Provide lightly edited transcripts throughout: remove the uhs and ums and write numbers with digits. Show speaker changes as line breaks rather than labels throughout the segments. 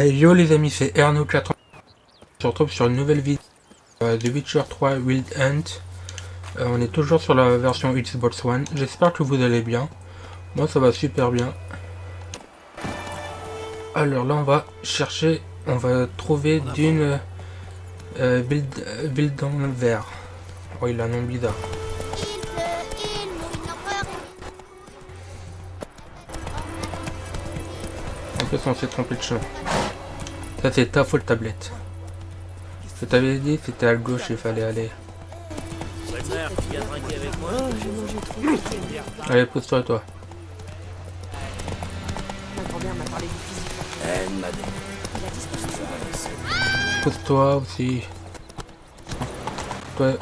Yo les amis, c'est Erno4. On se retrouve sur une nouvelle vidéo de Witcher 3 Wild Hunt. On est toujours sur la version Xbox One. J'espère que vous allez bien. Moi ça va super bien. Alors là on va chercher, on va trouver d'une build dans le vert. Oh il a un nom bizarre. En plus on s'est trompé de chemin. Ça c'est ta faute tablette. Je t'avais dit c'était à gauche il fallait aller. Allez pose-toi toi. Pose-toi aussi. Toi.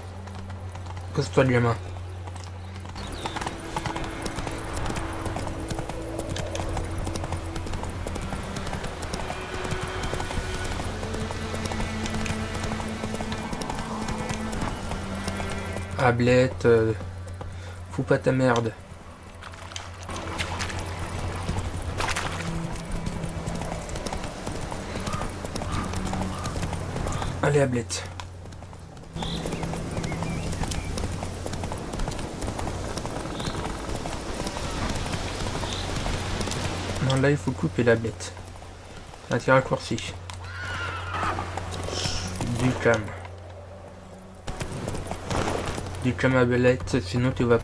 Pose-toi le gamin. Ablette, fous pas ta merde. Allez Ablette. Non là il faut couper l'ablette. Un tir raccourci. Du calme. Du calme Ablette, sinon tu vas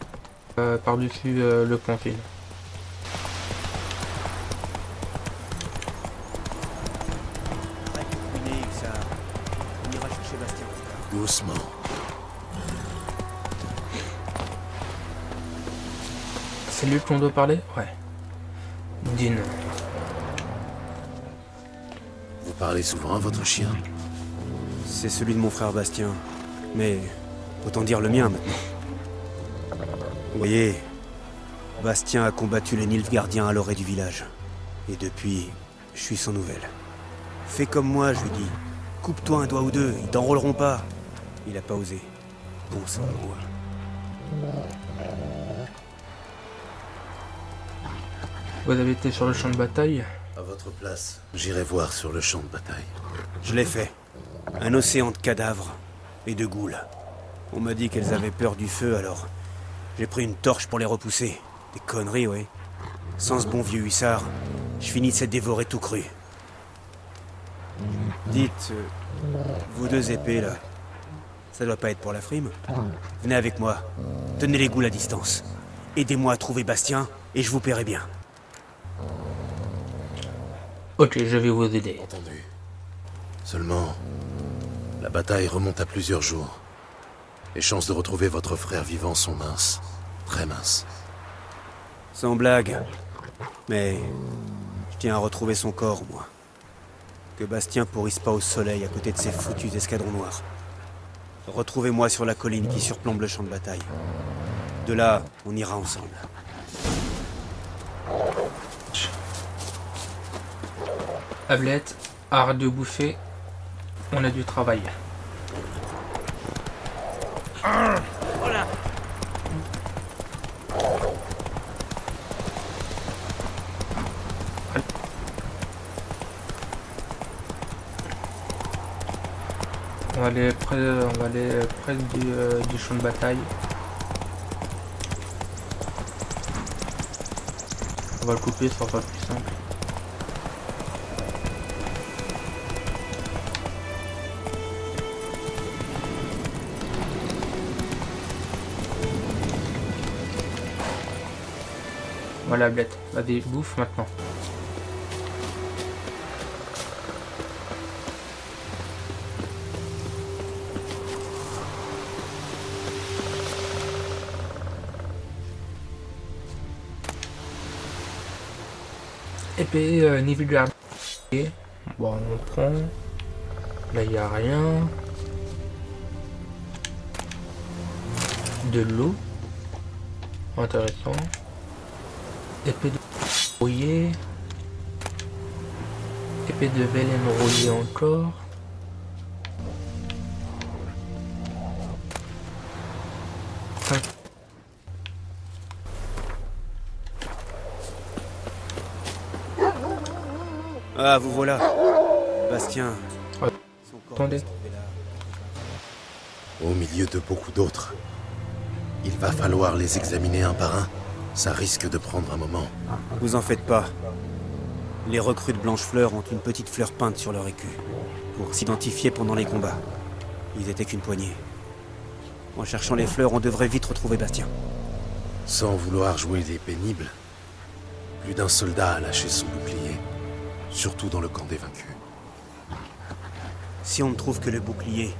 par-dessus le confine.
Doucement.
C'est lui qu'on doit parler? Ouais. Dean.
Vous parlez souvent à votre chien?
C'est celui de mon frère Bastien. Mais autant dire le mien maintenant. Vous voyez, Bastien a combattu les Nilfgaardiens à l'orée du village. Et depuis, je suis sans nouvelles. Fais comme moi, je lui dis. Coupe-toi un doigt ou deux, ils t'enrôleront pas. Il a pas osé. Bon sang, moi.
Vous avez été sur le champ de bataille?
À votre place, j'irai voir sur le champ de bataille.
Je l'ai fait. Un océan de cadavres et de goules. On m'a dit qu'elles avaient peur du feu, alors j'ai pris une torche pour les repousser. Des conneries, oui. Sans ce bon vieux hussard, je finissais de dévorer tout cru. Dites, vous deux épées, là, ça doit pas être pour la frime. Venez avec moi. Tenez les goules à distance. Aidez-moi à trouver Bastien, et je vous paierai bien.
Ok, je vais vous aider.
Entendu. Seulement, la bataille remonte à plusieurs jours. Les chances de retrouver votre frère vivant sont minces. Très minces.
Sans blague. Mais je tiens à retrouver son corps, moi. Que Bastien pourrisse pas au soleil à côté de ces foutus escadrons noirs. Retrouvez-moi sur la colline qui surplombe le champ de bataille. De là, on ira ensemble.
Ablette, arrête de bouffer. On a du travail.
Voilà.
On va aller près du champ de bataille. On va le couper, ça sera plus simple. Voilà, Blette. Vas-y, bouffe maintenant. Épée Nilfgaard. Bon, on prend. Là, il n'y a rien. De l'eau. Intéressant. Épée de rouillée. Épée de Velen rouillée encore.
Ah, vous voilà. Bastien.
Ah,
Son corps
attendez.
est tombé là.
Au milieu de beaucoup d'autres. Il va falloir les examiner un par un. Ça risque de prendre un moment.
Vous en faites pas. Les recrues de Blanchefleur ont une petite fleur peinte sur leur écu, pour s'identifier pendant les combats. Ils étaient qu'une poignée. En cherchant les fleurs, on devrait vite retrouver Bastien.
Sans vouloir jouer les pénibles, plus d'un soldat a lâché son bouclier. Surtout dans le camp des vaincus.
Si on ne trouve que le bouclier,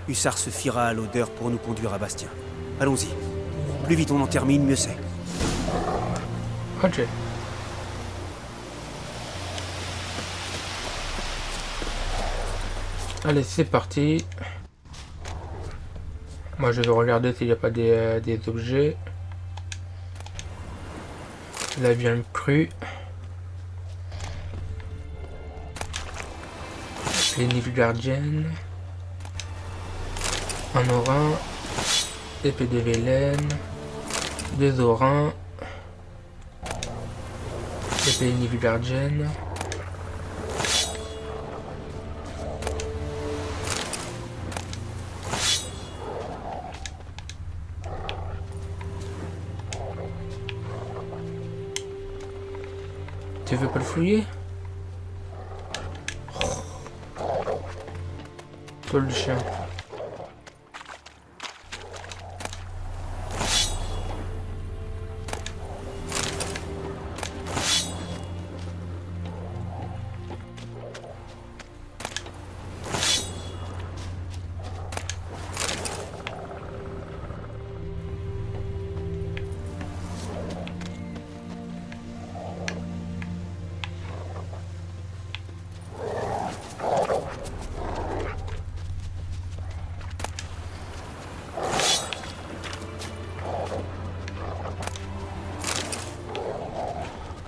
Hussard se fiera à l'odeur pour nous conduire à Bastien. Allons-y. Plus vite on en termine, mieux c'est.
Ok. Allez, c'est parti. Moi, je vais regarder s'il n'y a pas des objets. La viande crue. Les Nilfgaardiennes. Un orin. Épée de Vélène. Des orins. Épée Nilfgaardienne. Tu veux pas le fouiller? Toi le chien.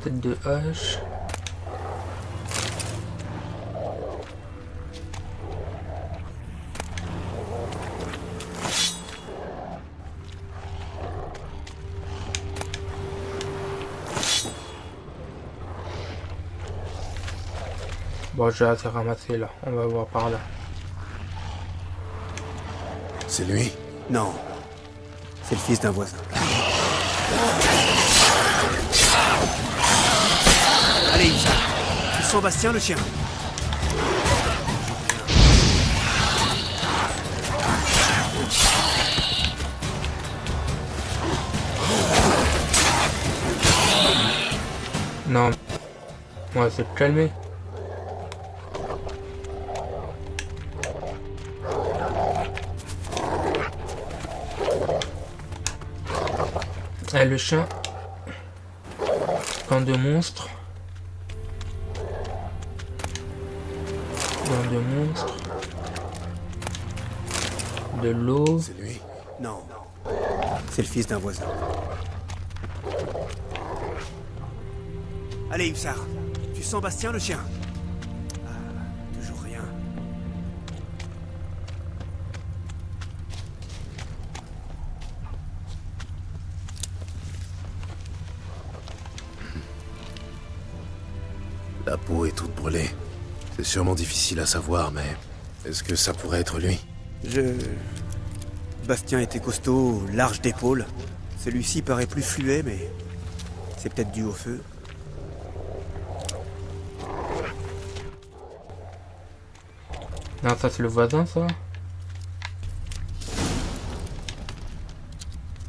Tête de hache. Bon, j'ai assez ramassé là. On va voir par là.
C'est lui?
Non. C'est le fils d'un voisin. Allez, Hussard. Tu sens Bastien, le chien?
Non. On va se calmer. Le chien. Camp de monstres. Camp de monstres. De l'eau.
C'est lui?
Non. C'est le fils d'un voisin. Allez, Hussard. Tu sens Bastien, le chien? Ah, toujours rien.
La peau est toute brûlée. C'est sûrement difficile à savoir, mais... Est-ce que ça pourrait être lui?
Bastien était costaud, large d'épaule. Celui-ci paraît plus fluet, mais... c'est peut-être dû au feu.
Non, ça c'est le voisin, ça.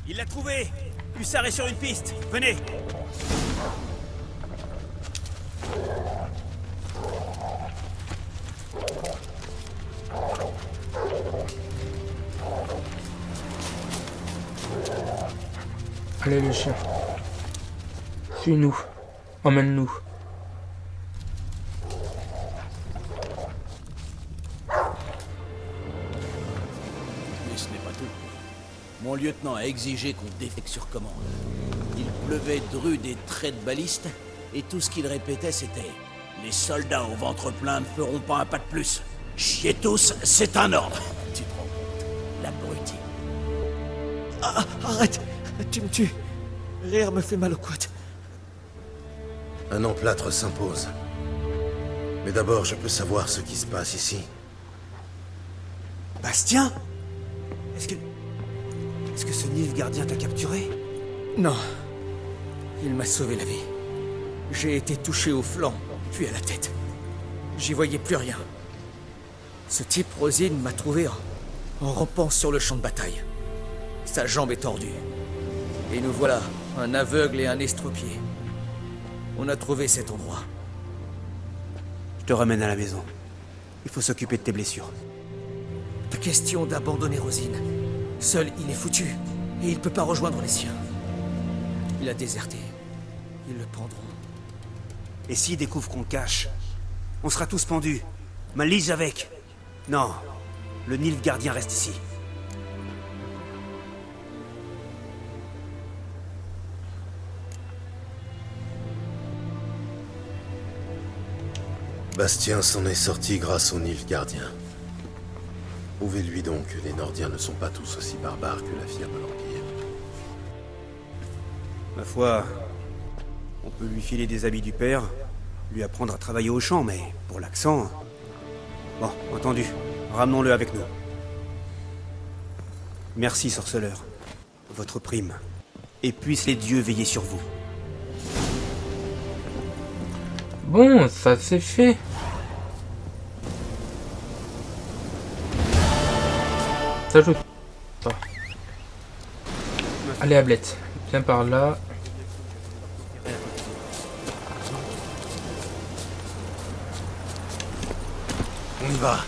Il l'a trouvé! Hussard est sur une piste! Venez!
Allez le chien. Suis-nous. Emmène-nous.
Mais ce n'est pas tout. Mon lieutenant a exigé qu'on défecte sur commande. Il pleuvait drus et traits de balistes, et tout ce qu'il répétait c'était « Les soldats au ventre plein ne feront pas un pas de plus. Chiez tous, c'est un ordre !» Tu te rends compte? L'abruti.
Ah, arrête! Tu me tues! Rire me fait mal aux côtes.
Un emplâtre s'impose. Mais d'abord, je peux savoir ce qui se passe ici.
Bastien? Est-ce que ce Nilfgaardien t'a capturé?
Non. Il m'a sauvé la vie. J'ai été touché au flanc, puis à la tête. J'y voyais plus rien. Ce type Rosine m'a trouvé en rampant sur le champ de bataille. Sa jambe est tordue. Et nous voilà, un aveugle et un estropié. On a trouvé cet endroit.
Je te ramène à la maison. Il faut s'occuper de tes blessures.
Pas question d'abandonner Rosine. Seul, il est foutu. Et il peut pas rejoindre les siens. Il a déserté. Ils le prendront.
Et s'ils découvrent qu'on le cache, on sera tous pendus. Ma lige avec. Non, le Nilfgaardien reste ici.
Bastien s'en est sorti grâce au Nilfgaardien. Prouvez-lui donc que les Nordiens ne sont pas tous aussi barbares que l'affirme l'Empire.
Ma foi, on peut lui filer des habits du père, lui apprendre à travailler au champ, mais pour l'accent... Bon, entendu. Ramenons-le avec nous. Merci, sorceleur. Votre prime. Et puissent les dieux veiller sur vous.
Bon, ça c'est fait. Ça joue. Ça. Allez, Ablette. Viens par là.
On y va.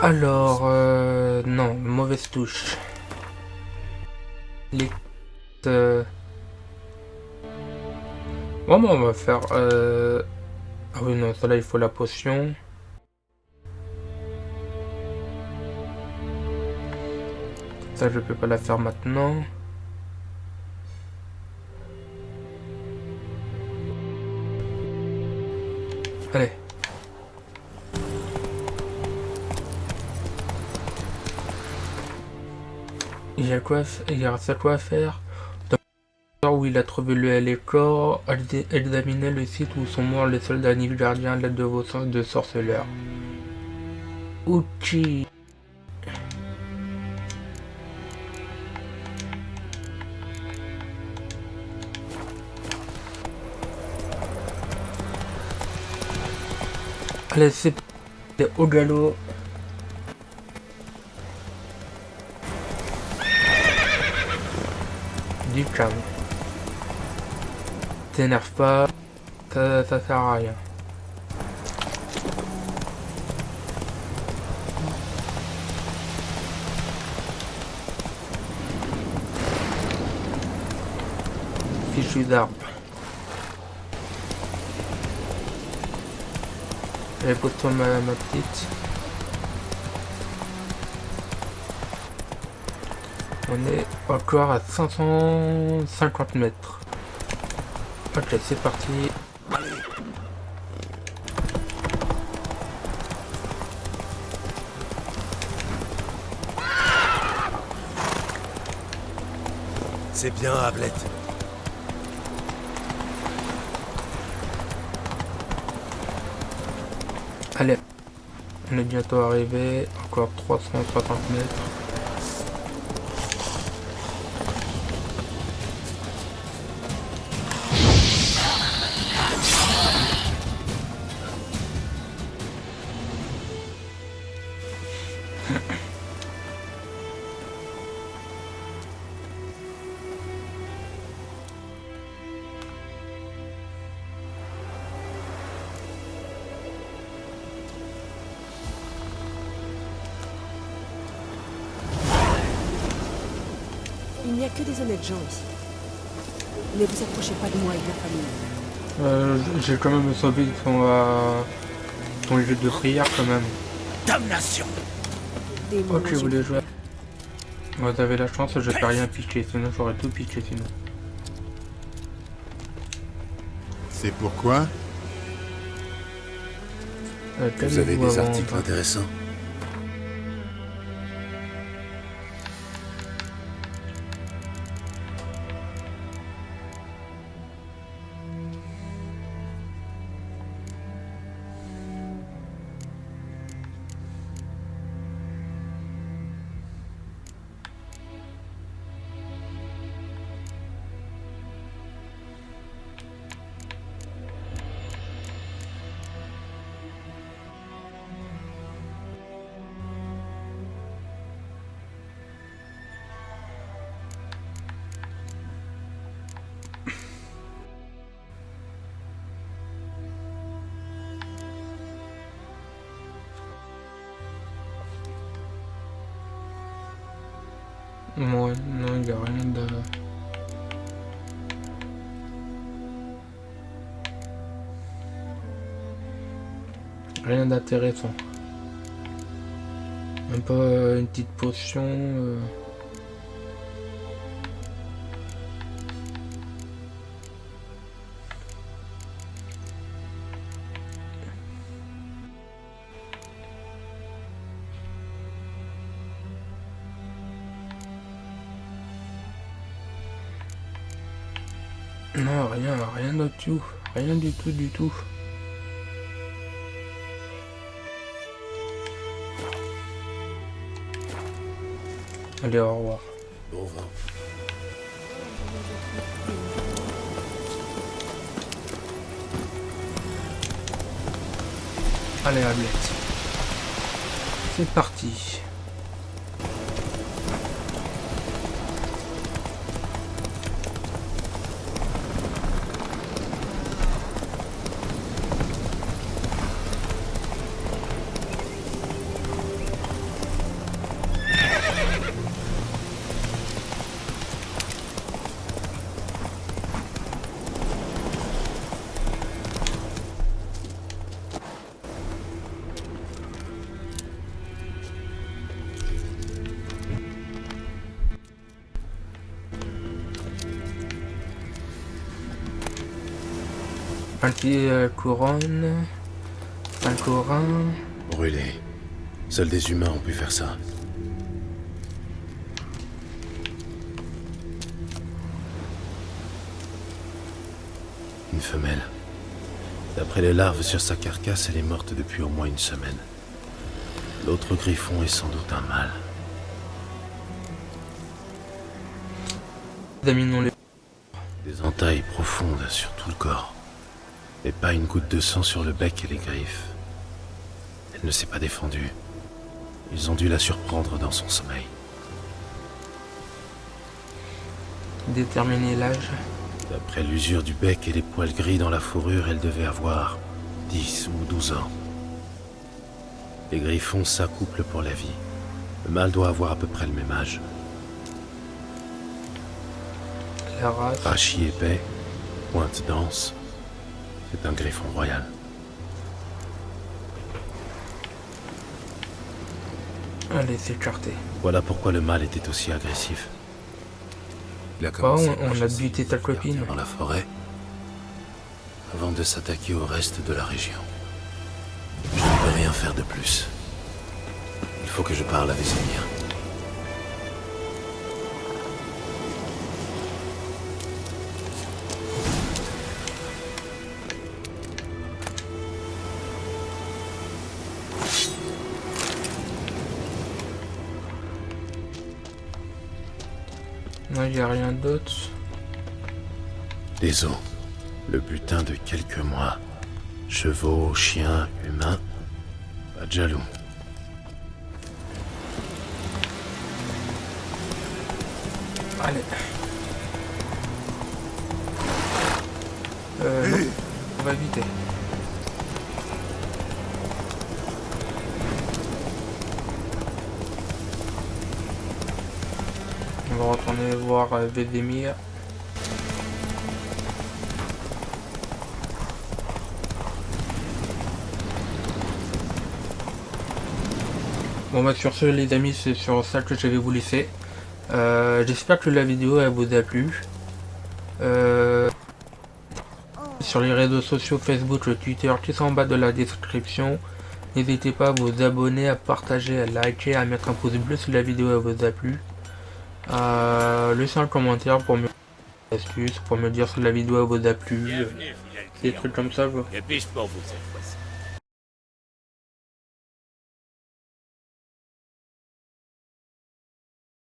Alors, non, mauvaise touche. Les... Bon, bah, on va faire... Ah oui, non, ça là, il faut la potion. Ça, je peux pas la faire maintenant. Allez. Il reste à quoi faire. Dans où il a trouvé les corps, examinez le site où sont morts les soldats Nilfgaardiens à l'aide de vos sens de sorceleur. Ouchi. Allez, c'est au galop. Du calme. T'énerve pas, ça sert à rien. Fichu d'arbre. Allez, pose-toi ma petite. On est encore à 550 mètres. Ok, c'est parti.
C'est bien, Ablette.
Allez, on est bientôt arrivé. Encore 360 mètres.
Il n'y a que des honnêtes gens ici. Ne vous approchez pas de moi et de la famille.
J'ai quand même sauvé ton jeu de prière quand même.
Damnation!
Démon
Ok, vous
magique.
voulez jouer. Vous avez la chance, je peux rien piquer, sinon j'aurais tout piqué sinon.
C'est pourquoi?
Vous avez des articles intéressants.
Moi, non, il n'y a rien de... Rien d'intéressant. Même pas une petite potion. Non, rien du tout. Rien du tout. Allez, au revoir.
Bon vent.
Allez, Ablette. C'est parti. Couronne. Un corin.
Brûlé. Seuls des humains ont pu faire ça. Une femelle. D'après les larves sur sa carcasse, elle est morte depuis au moins une semaine. L'autre griffon est sans doute un mâle.
Examinons les...
Des entailles profondes sur tout le corps. Et pas une goutte de sang sur le bec et les griffes. Elle ne s'est pas défendue. Ils ont dû la surprendre dans son sommeil.
Déterminer l'âge.
D'après l'usure du bec et les poils gris dans la fourrure, elle devait avoir 10 ou 12 ans. Les griffons s'accouplent pour la vie. Le mâle doit avoir à peu près le même âge.
La race.
Rachis épais, pointe dense. C'est un griffon royal.
Allez, c'est écarté.
Voilà pourquoi le mâle était aussi agressif. Il a
Bah, on a buté ta copine.
Dans la forêt, avant de s'attaquer au reste de la région. Je ne peux rien faire de plus. Il faut que je parle à Vesemir.
Non, il n'y a rien d'autre.
Des os. Le butin de quelques mois. Chevaux, chiens, humains. Pas de jaloux.
Allez. Non. On va éviter. On va retourner voir Vesemir. Bon bah sur ce les amis, c'est sur ça que je vais vous laisser. J'espère que la vidéo elle vous a plu. Sur les réseaux sociaux Facebook, Twitter, qui sont en bas de la description. N'hésitez pas à vous abonner, à partager, à liker, à mettre un pouce bleu si la vidéo elle vous a plu. Laissez un commentaire pour me dire des astuces, pour me dire si la vidéo elle vous a plu. Des trucs comme ça quoi.
Et puis pour vous cette fois-ci.